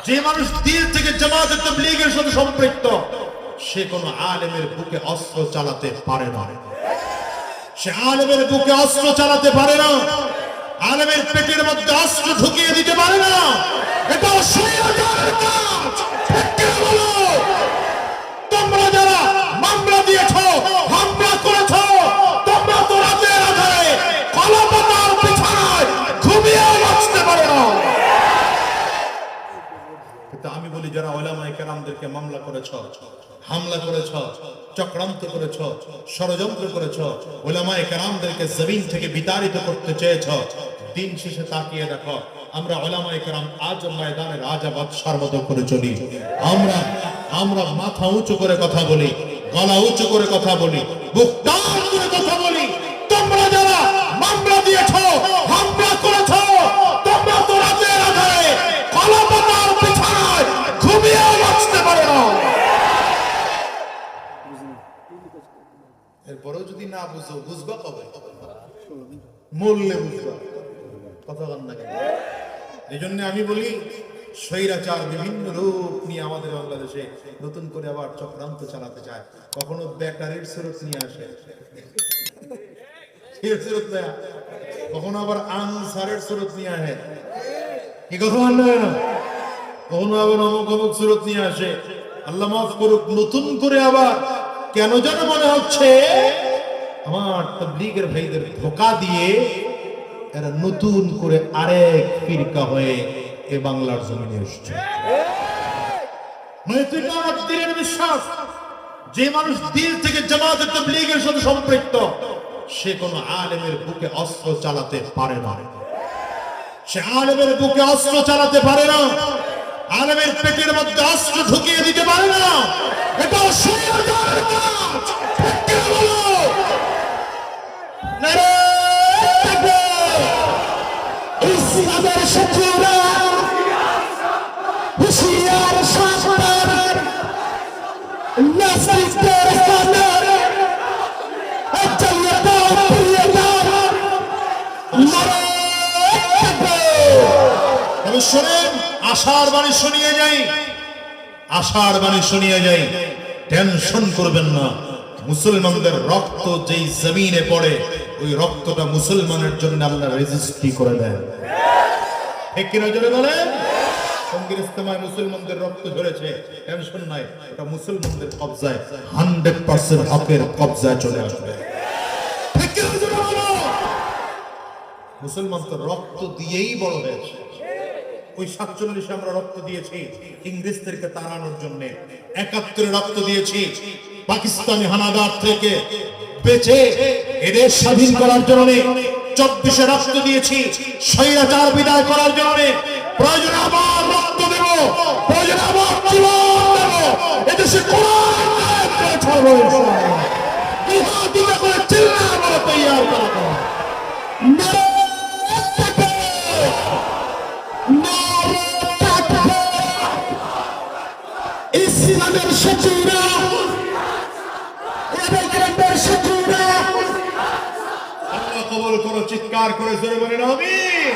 যে মানুষ দিল থেকে জামাতে তাবলীগের সাথে সম্পৃক্ত সে কোনো আলেমের বুকে অস্ত্র চালাতে পারে না। সে আলেমের বুকে অস্ত্র চালাতে পারে না, আলেমের পেটের মধ্যে অস্ত্র ঢুকিয়ে দিতে পারে না। এটা শয়তানের কাজ। ঠিক কি বলো? তোমরা যারা মামলা দিয়েছো, হামলা করেছো, তোমরা তো রাতের আধারে কলপাতার বিছানায় ঘুমিয়ে বাঁচতে পারো না। কিন্তু আমি বলি যারা উলামায়ে কেরামদেরকে মামলা করেছো, হামলা করেছো, চক্রান্ত করেছো, ষড়যন্ত্র করেছো, উলামায়ে কেরামদেরকে জমিন থেকে বিতাড়িত করতে চেয়েছো, দিন শেষে তাকিয়ে দেখো আমরা উলামায়ে কেরাম আজ ময়দানে রাজা বাদশার মতো করে চলি। আমরা মাথা উঁচু করে কথা বলি, গলা উঁচু করে কথা বলি, বুক টান করে কথা বলি। তোমরা যারা মামলা দিয়েছো, হামলা করেছো, তোমরা তো রাতের আধারে কলপাতার বিছানায় ঘুমিয়ে বাঁচতে পারো না। এরপরেও যদি না বুঝো, বুঝবা কবে? মূল্যে বুঝবা। কথা বল না কেন? এই জন্য আমি বলি স্বৈরাচার বিভিন্ন রূপ নিয়ে আমাদের বাংলাদেশে নতুন করে আবার চক্রান্ত চালাতে চায়। কখনো ব্যাটারির স্রোত নিয়ে আসে, কখনো আবার আনসারের স্রোত নিয়ে আসে, কি কথা বল না? কখনো আবার অমুক অমুক স্রোত নিয়ে আসে। আল্লাহ মাফ করুক, নতুন করে আবার কেন যেন মনে হচ্ছে আমার তাবলীগের ভাইদের ধোঁকা দিয়ে এরা নতুন করে আরেক ফিরকা হয়ে এ বাংলার জমিনে এসেছে। আমার দিনের বিশ্বাস, যে মানুষ দিল থেকে জামাতে তাবলীগের সাথে সম্পৃক্ত সে কোনো আলেমের বুকে অস্ত্র চালাতে পারে না। সে আলেমের বুকে অস্ত্র চালাতে পারে না, আলেমের পেটের মধ্যে অস্ত্র ঢুকিয়ে দিতে পারে না। এটা শয়তানের কাজ। ঠিক কি বলো? নারে তাকবীর! ইসলামের শত্রুরা হুঁশিয়ার সাবধান, নাস্তিকদের কান্নারে জালিয়াত প্রিয়তার নারে তাকবীর! তবে শুনেন, আশার বাণী শুনিয়ে যাই, আশার বাণী শুনিয়ে যাই। টেনশন করবেন না, মুসলমানদের রক্ত যেই জমিনে পড়ে ওই রক্তটা মুসলমানের জন্য আল্লাহ রেজিস্ট্রি করে দেন। ঠিক কিনা জোরে বলেন? সঙ্গীর ইস্তেমায় মুসলমানদের রক্ত ঝরেছে, টেনশন নাই, এটা মুসলমানদের কবজায় 100% হকের কবজায় চলে আসবে। ঠিক কিনা জোরে বলো? মুসলমান তো রক্ত দিয়েই বড় হয়েছে। ওই 47 আমরা রক্ত দিয়েছি ইংরেজদেরকে তাড়ানোর জন্য, 71 রক্ত দিয়েছি পাকিস্তানি হানাদার থেকে বেঁচে এদের স্বাধীন করার জন্য, 24 রক্ত দিয়েছি স্বৈরাচার বিদায় করার জন্য। প্রয়োজনে আবার রক্ত দেব, প্রয়োজনে আবার জীবন দেব, এদেশে কোরআন কায়েম করে ছাড়বো ইনশাআল্লাহ। জিহাদ দিতে করে চিল্লাবো, তৈয়ার করো। ইসলামের শত্রুরা, ইসলামের শত্রুরা, আল্লাহ কবুল করো। চিৎকার করে জোরে বলেন আমিন।